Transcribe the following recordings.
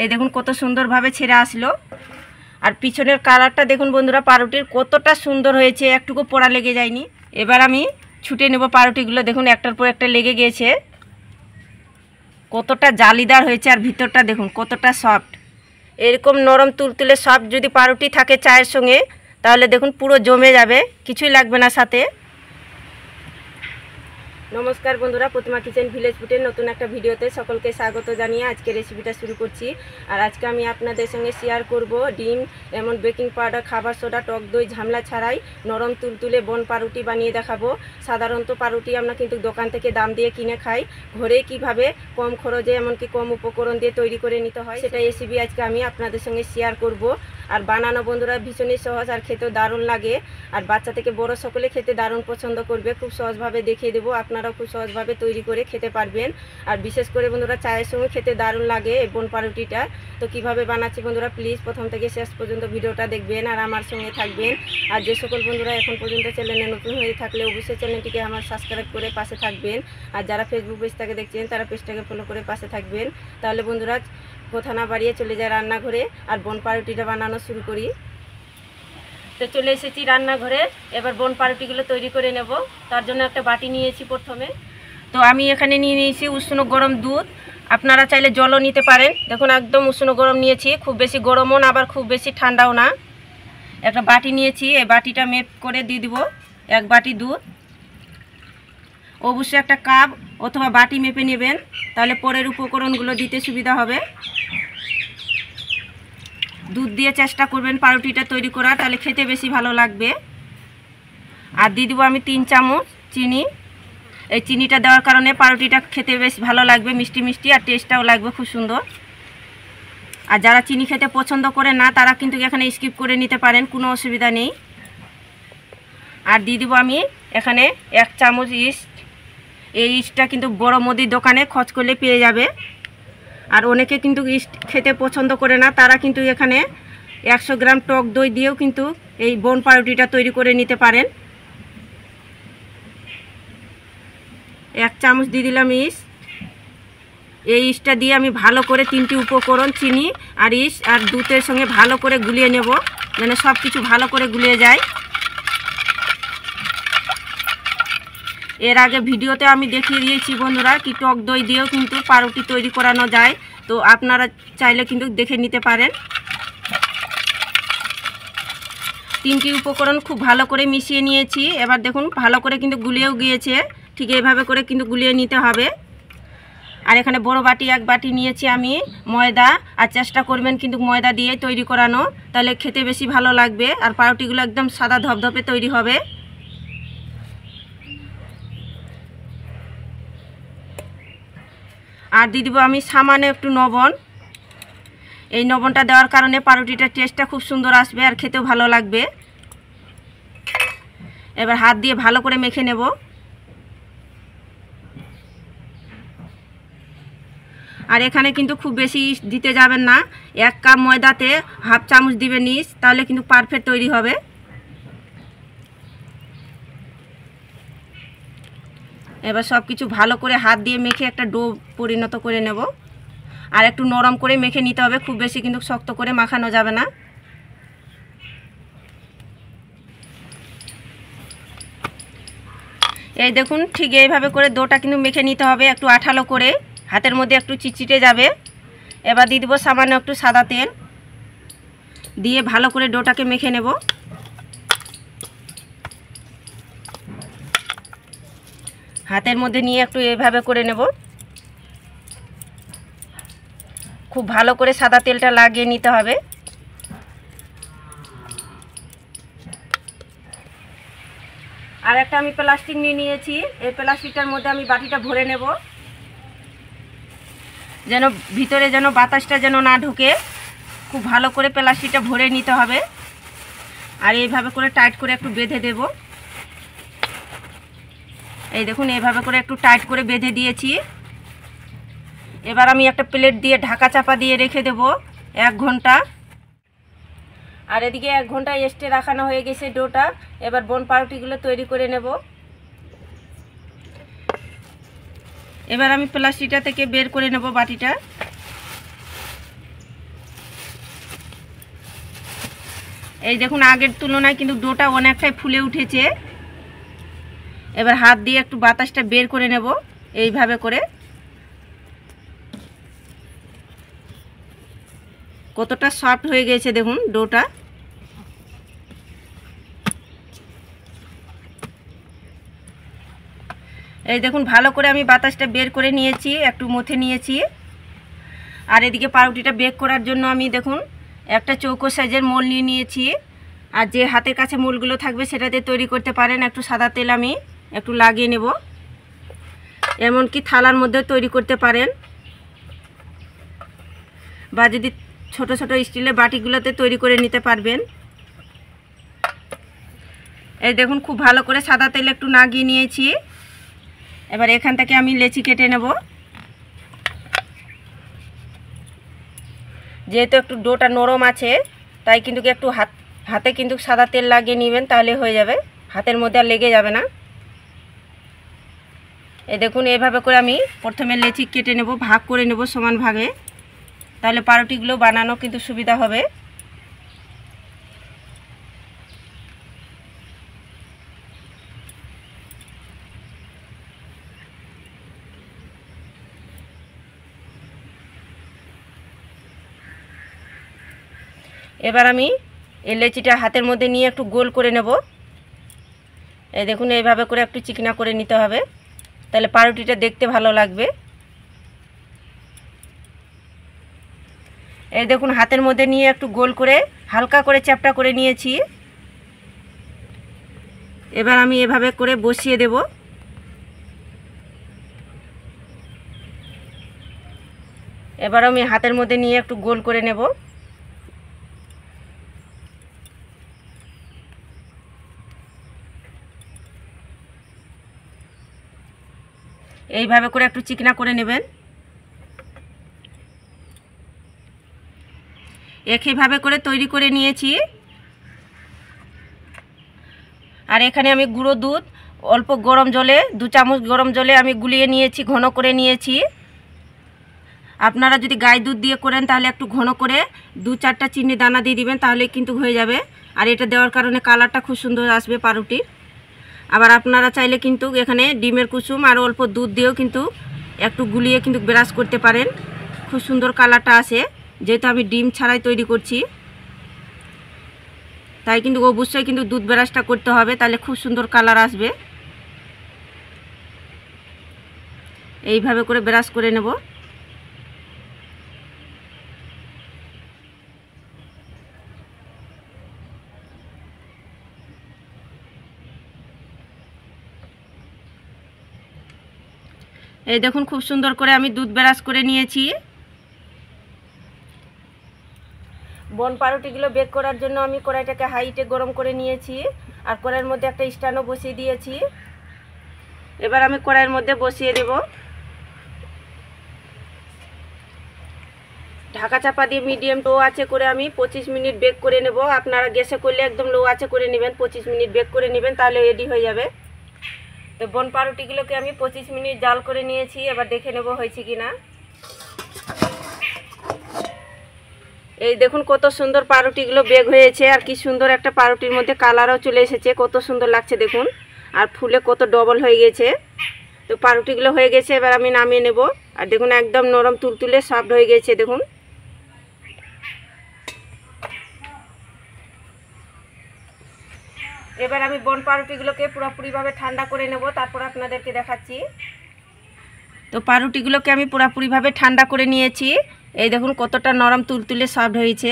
এই দেখুন কত সুন্দরভাবে ছেড়ে আসলো। আর পিছনের কালারটা দেখুন বন্ধুরা, পাউরুটির কতটা সুন্দর হয়েছে, একটুকু পোড়া লেগে যায়নি। এবার আমি ছুটে নেব পাউরুটিগুলো। দেখুন একটার পর একটা লেগে গিয়েছে, কতটা জালিদার হয়েছে। আর ভিতরটা দেখুন কতটা সফট। এরকম নরম তুলতুলে সফট যদি পাউরুটি থাকে চায়ের সঙ্গে, তাহলে দেখুন পুরো জমে যাবে, কিছুই লাগবে না সাথে। নমস্কার বন্ধুরা, প্রতিমা কিচেন ভিলেজ ফুডের নতুন একটা ভিডিওতে সকলকে স্বাগত জানিয়ে আজকে রেসিপিটা শুরু করছি। আর আজকে আমি আপনাদের সঙ্গে শেয়ার করব ডিম, এমন বেকিং পাউডার, খাবার সোডা, টক দই ঝামেলা ছাড়াই নরম তুলতুলে বন পাউরুটি বানিয়ে দেখাবো। সাধারণত পাউরুটি আমরা কিন্তু দোকান থেকে দাম দিয়ে কিনে খাই, ঘরে কিভাবে কম খরচে এমনকি কম উপকরণ দিয়ে তৈরি করে নিতে হয়, সেটা রেসিপি আজকে আমি আপনাদের সঙ্গে শেয়ার করব। আর বানানো বন্ধুরা ভীষণই সহজ, আর খেতেও দারুণ লাগে। আর বাচ্চা থেকে বড় সকলে খেতে দারুণ পছন্দ করবে। খুব সহজভাবে দেখিয়ে দেবো, আপনারাও খুব সহজভাবে তৈরি করে খেতে পারবেন। আর বিশেষ করে বন্ধুরা চায়ের সঙ্গে খেতে দারুণ লাগে এই বন পাউরুটিটা। তো কিভাবে বানাচ্ছি বন্ধুরা, প্লিজ প্রথম থেকে শেষ পর্যন্ত ভিডিওটা দেখবেন আর আমার সঙ্গে থাকবেন। আর যে সকল বন্ধুরা এখন পর্যন্ত চ্যানেলে নতুন হয়ে থাকলে অবশ্যই চ্যানেলটিকে আমার সাবস্ক্রাইব করে পাশে থাকবেন। আর যারা ফেসবুক পেজটাকে দেখছেন তারা পেজটাকে ফলো করে পাশে থাকবেন। তাহলে বন্ধুরা কথা না বাড়িয়ে চলে যায় রান্নাঘরে আর বন পাউরুটিটা বানানো শুরু করি। তো চলে এসেছি রান্নাঘরে, এবার বন পাউরুটিগুলো তৈরি করে নেব। তার জন্য একটা বাটি নিয়েছি প্রথমে। তো আমি এখানে নিয়ে নিয়েছি উষ্ণ গরম দুধ, আপনারা চাইলে জলও নিতে পারেন। দেখুন একদম উষ্ণ গরম নিয়েছি, খুব বেশি গরমও না আবার খুব বেশি ঠান্ডাও না। একটা বাটি নিয়েছি, এই বাটিটা মেপ করে দিয়ে দিব 1 বাটি দুধ। অবশ্যই একটা কাপ অথবা বাটি মেপে নেবেন, তাহলে পরের উপকরণগুলো দিতে সুবিধা হবে। দুধ দিয়ে চেষ্টা করবেন পাউরুটিটা তৈরি করা, তাহলে খেতে বেশি ভালো লাগবে। আর দিয়ে দেবো আমি 3 চামচ চিনি। এই চিনিটা দেওয়ার কারণে পাউরুটিটা খেতে বেশ ভালো লাগবে, মিষ্টি মিষ্টি, আর টেস্টটাও লাগবে খুব সুন্দর। আর যারা চিনি খেতে পছন্দ করে না তারা কিন্তু এখানে স্কিপ করে নিতে পারেন, কোনো অসুবিধা নেই। আর দিয়ে দেবো আমি এখানে 1 চামচ ইস্ট। এই ইস্টটা কিন্তু বড় মুদির দোকানে খোঁজ করলে পেয়ে যাবে। আর অনেকে কিন্তু ইস্ট খেতে পছন্দ করে না, তারা কিন্তু এখানে 100 গ্রাম টক দই দিয়েও কিন্তু এই বন পাউরুটিটা তৈরি করে নিতে পারেন। 1 চামচ দিয়ে দিলাম ইস্ট। এই ইস্টটা দিয়ে আমি ভালো করে 3টি উপকরণ চিনি আর ইস্ট আর দুধের সঙ্গে ভালো করে গুলিয়ে নেব, যেন সব কিছু ভালো করে গুলিয়ে যায়। এর আগে ভিডিওতে আমি দেখিয়ে দিয়েছি বন্ধুরা কি টক দই দিয়েও কিন্তু পাউরুটি তৈরি করানো যায়, তো আপনারা চাইলে কিন্তু দেখে নিতে পারেন। 3টি উপকরণ খুব ভালো করে মিশিয়ে নিয়েছি। এবার দেখুন ভালো করে কিন্তু গুলিয়েও গিয়েছে, ঠিক এইভাবে করে কিন্তু গুলিয়ে নিতে হবে। আর এখানে বড় বাটি 1 বাটি নিয়েছি আমি ময়দা। আর চেষ্টা করবেন কিন্তু ময়দা দিয়ে তৈরি করানো, তাহলে খেতে বেশি ভালো লাগবে আর পাউরুটিগুলো একদম সাদা ধপধপে তৈরি হবে। আর দিয়ে দেবো আমি সামান্য একটু লবণ। এই লবণটা দেওয়ার কারণে পাউরুটিটার টেস্টটা খুব সুন্দর আসবে আর খেতেও ভালো লাগবে। এবার হাত দিয়ে ভালো করে মেখে নেব। আর এখানে কিন্তু খুব বেশি ইস্ট দিতে যাবেন না, 1 কাপ ময়দাতে 1/2 চামচ দিবেন ইস্ট, তাহলে কিন্তু পারফেক্ট তৈরি হবে। এবার সব কিছু ভালো করে হাত দিয়ে মেখে একটা ডো পরিণত করে নেব। আর একটু নরম করে মেখে নিতে হবে, খুব বেশি কিন্তু শক্ত করে মাখানো যাবে না। এই দেখুন ঠিক এইভাবে করে ডোটা কিন্তু মেখে নিতে হবে, একটু আঠালো করে, হাতের মধ্যে একটু চিটচিটে যাবে। এবার দিয়ে দেবো সামান্য একটু সাদা তেল, দিয়ে ভালো করে ডোটাকে মেখে নেব। হাতের মধ্যে নিয়ে একটু এইভাবে করে নেব, খুব ভালো করে সাদা তেলটা লাগিয়ে নিতে হবে। আর একটা আমি প্লাস্টিক নিয়ে নিয়েছি, এই প্লাস্টিকটার মধ্যে আমি বাটিটা ভরে নেব, যেন ভিতরে যেন বাতাসটা যেন না ঢোকে। খুব ভালো করে প্লাস্টিকটা ভরে নিতে হবে। আর এইভাবে করে টাইট করে একটু বেঁধে দেব। এই দেখুন এইভাবে করে একটু টাইট করে বেঁধে দিয়েছি। এবার আমি একটা প্লেট দিয়ে ঢাকা চাপা দিয়ে রেখে দেব 1 ঘন্টা। আর এদিকে 1 ঘন্টা রেস্টে রাখানো হয়ে গেছে ডোটা। এবার বন পাউরুটিগুলো তৈরি করে নেব। এবার আমি প্লাস্টিকটা থেকে বের করে নেব বাটিটা। এই দেখুন আগের তুলনায় কিন্তু ডোটা অনেকটাই ফুলে উঠেছে। এবার হাত দিয়ে একটু বাতাসটা বের করে নেব এইভাবে করে। কতটা সফট হয়ে গেছে দেখুন ডোটা। এই দেখুন ভালো করে আমি বাতাসটা বের করে নিয়েছি, একটু মথে নিয়েছি। আর এদিকে পাউরুটিটা বেক করার জন্য আমি দেখুন একটা চৌকো সাইজের মোল নিয়ে নিয়েছি। আর যে হাতের কাছে মোলগুলো থাকবে সেটাতে তৈরি করতে পারেন। একটু সাদা তেল আমি একটু লাগিয়ে নেব, এমনকি থালার মধ্যে তৈরি করতে পারেন, বা যদি ছোট ছোট স্টিলের বাটিগুলোতে তৈরি করে নিতে পারবেন। এই দেখুন খুব ভালো করে সাদা তেল একটু লাগিয়ে নিয়েছি। এবার এখান থেকে আমি লেচি কেটে নেব। যেহেতু একটু ডোটা নরম আছে তাই কিন্তু একটু হাতে কিন্তু সাদা তেল লাগিয়ে নেবেন, তাহলে হয়ে যাবে, হাতের মধ্যে আর লেগে যাবে না। এই দেখুন এইভাবে করে আমি প্রথমে লেচি কেটে নেব, ভাগ করে নেব সমান ভাগে, তাহলে পাউরুটিগুলো বানানো কিন্তু সুবিধা হবে। এবার আমি এই লেচিটা হাতের মধ্যে নিয়ে একটু গোল করে নেব। এই দেখুন এইভাবে করে একটু চিকনা করে নিতে হবে, তাহলে পাউরুটিটা দেখতে ভালো লাগবে। এই দেখুন হাতের মধ্যে নিয়ে একটু গোল করে হালকা করে চ্যাপটা করে নিয়েছি। এবার আমি এভাবে করে বসিয়ে দেব। এবার আমি হাতের মধ্যে নিয়ে একটু গোল করে নেব। এইভাবে করে একটু চিকনা করে নেবেন। একইভাবে করে তৈরি করে নিয়েছি। আর এখানে আমি গুঁড়ো দুধ অল্প গরম জলে 2 চামচ গরম জলে আমি গুলিয়ে নিয়েছি, ঘন করে নিয়েছি। আপনারা যদি গাই দুধ দিয়ে করেন তাহলে একটু ঘন করে 2-4টা চিনি দানা দিয়ে দিবেন, তাহলে কিন্তু হয়ে যাবে। আর এটা দেওয়ার কারণে কালারটা খুব সুন্দর আসবে পাউরুটির। আবার আপনারা চাইলে কিন্তু এখানে ডিমের কুসুম আর অল্প দুধ দিয়েও কিন্তু একটু গুলিয়ে কিন্তু ব্রাশ করতে পারেন, খুব সুন্দর কালারটা আসে। যেহেতু আমি ডিম ছাড়াই তৈরি করছি তাই কিন্তু অবশ্যই কিন্তু দুধ ব্রাশটা করতে হবে, তাহলে খুব সুন্দর কালার আসবে। এইভাবে করে ব্রাশ করে নেব। এই দেখুন খুব সুন্দর করে আমি দুধ ব্রাশ করে নিয়েছি। বন পাউরুটিগুলো বেক করার জন্য আমি কড়াইটাকে হাইটে গরম করে নিয়েছি, আর কড়াইয়ের মধ্যে একটা স্ট্যান্ডও বসিয়ে দিয়েছি। এবার আমি কড়াইয়ের মধ্যে বসিয়ে দেব। ঢাকা চাপা দিয়ে মিডিয়াম লো আঁচে করে আমি 25 মিনিট বেক করে নেব। আপনারা গ্যাসে করলে একদম লো আঁচে করে নেবেন, 25 মিনিট বেক করে নেবেন, তাহলে রেডি হয়ে যাবে। তো বন পাউরুটিগুলোকে আমি 25 মিনিট জাল করে নিয়েছি। এবার দেখে নেব হয়েছে কিনা। এই দেখুন কত সুন্দর পাউরুটিগুলো বেক হয়েছে, আর কি সুন্দর একটা পাউরুটির মধ্যে কালারও চলে এসেছে, কত সুন্দর লাগছে দেখুন। আর ফুলে কত ডবল হয়ে গেছে। তো পাউরুটিগুলো হয়ে গেছে, এবার আমি নামিয়ে নেব। আর দেখুন একদম নরম তুলতুলে সফট হয়ে গেছে দেখুন। এবার আমি বন পাউরুটিগুলোকে পুরোপুরিভাবে ঠান্ডা করে নেব, তারপর আপনাদেরকে দেখাচ্ছি। তো পাউরুটিগুলোকে আমি পুরোপুরিভাবে ঠান্ডা করে নিয়েছি। এই দেখুন কতটা নরম তুলতুলে সফট হয়েছে।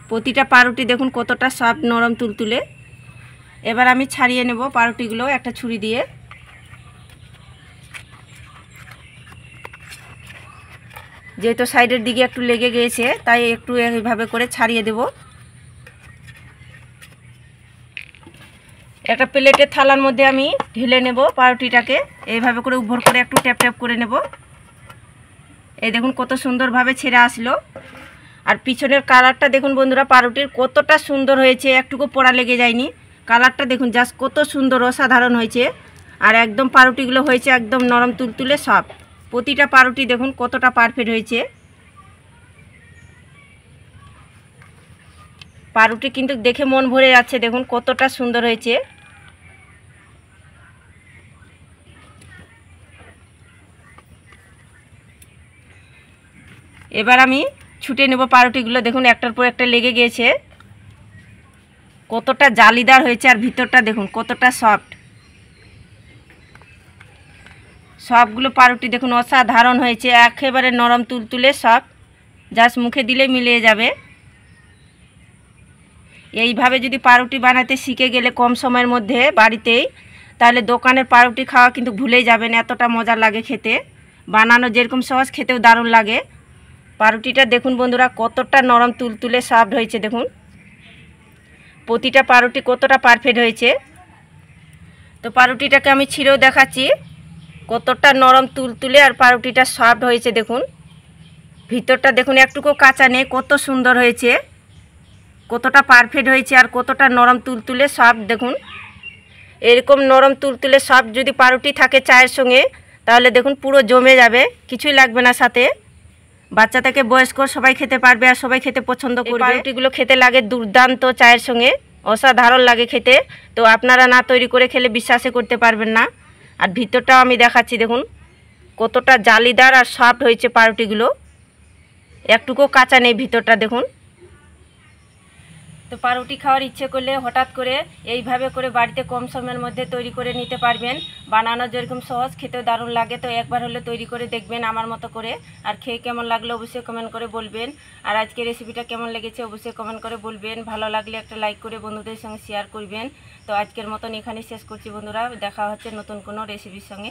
প্রতিটা পাউরুটি দেখুন কতটা সফট নরম তুলতুলে। এবার আমি ছাড়িয়ে নেব পাউরুটিগুলো একটা ছুরি দিয়ে। যেহেতু সাইডের দিকে একটু লেগে গিয়েছে তাই একটু এইভাবে করে ছাড়িয়ে দেব। একটা প্লেটের থালার মধ্যে আমি ঢেলে নেব পাউরুটিটাকে, এইভাবে করে উপর করে একটু ট্যাপ ট্যাপ করে নেব। এই দেখুন কত সুন্দরভাবে ছেড়ে আসলো। আর পিছনের কালারটা দেখুন বন্ধুরা, পাউরুটির কতটা সুন্দর হয়েছে, একটুকু পোড়া লেগে যায়নি। কালারটা দেখুন জাস্ট কত সুন্দর অসাধারণ হয়েছে। আর একদম পাউরুটিগুলো হয়েছে একদম নরম তুলতুলে সফট। প্রতিটা পাউরুটি দেখুন কতটা পারফেক্ট হয়েছে। পাউরুটি কিন্তু দেখে মন ভরে যাচ্ছে, দেখুন কতটা সুন্দর হয়েছে। এবার আমি ছুটে নেব পাউরুটিগুলো। দেখুন একটার পর একটা লেগে গিয়েছে, কতটা জালিদার হয়েছে আর ভিতরটা দেখুন কতটা সফট। সবগুলো পাউরুটি দেখুন অসাধারণ হয়েছে, একেবারে নরম তুলতুলে সফট, জাস্ট মুখে দিলে মিলিয়ে যাবে। এইভাবে যদি পাউরুটি বানাতে শিখে গেলে কম সময়ের মধ্যে বাড়িতেই, তাহলে দোকানের পাউরুটি খাওয়া কিন্তু ভুলেই যাবেন, এতটা মজা লাগে খেতে। বানানো যেরকম সহজ, খেতেও দারুণ লাগে। পাউরুটিটা দেখুন বন্ধুরা কতটা নরম তুলতুলে সফট হয়েছে, দেখুন প্রতিটা পাউরুটি কতটা পারফেক্ট হয়েছে। তো পাউরুটিটাকে আমি ছিঁড়েও দেখাচ্ছি, কতটা নরম তুলতুলে আর পাউরুটিটা সফট হয়েছে। দেখুন ভিতরটা দেখুন একটুকু কাঁচা নেই, কত সুন্দর হয়েছে, কতটা পারফেক্ট হয়েছে আর কতটা নরম তুলতুলে সফট। দেখুন এরকম নরম তুলতুলে সফট যদি পাউরুটি থাকে চায়ের সঙ্গে, তাহলে দেখুন পুরো জমে যাবে, কিছুই লাগবে না সাথে। বাচ্চা থেকে বয়স্ক সবাই খেতে পারবে আর সবাই খেতে পছন্দ করবে। পাউরুটিগুলো খেতে লাগে দুর্দান্ত, চায়ের সঙ্গে অসাধারণ লাগে খেতে। তো আপনারা না তৈরি করে খেলে বিশ্বাসই করতে পারবেন না। আর ভিতরটাও আমি দেখাচ্ছি, দেখুন কতটা জালিদার আর সফট হয়েছে পাউরুটিগুলো, একটুকু কাঁচা নেই ভিতরটা। দেখুন তো পাউরুটি খাওয়ার ইচ্ছে করলে হঠাৎ করে এইভাবে করে বাড়িতে কম সময়ের মধ্যে তৈরি করে নিতে পারবেন। বানানো যেরকম সহজ, খেতেও দারুণ লাগে। তো একবার হলে তৈরি করে দেখবেন আমার মতো করে, আর খেয়ে কেমন লাগলো অবশ্যই কমেন্ট করে বলবেন। আর আজকের রেসিপিটা কেমন লেগেছে অবশ্যই কমেন্ট করে বলবেন। ভালো লাগলে একটা লাইক করে বন্ধুদের সঙ্গে শেয়ার করবেন। তো আজকের মতন এখানে শেষ করছি বন্ধুরা, দেখা হচ্ছে নতুন কোনো রেসিপির সঙ্গে।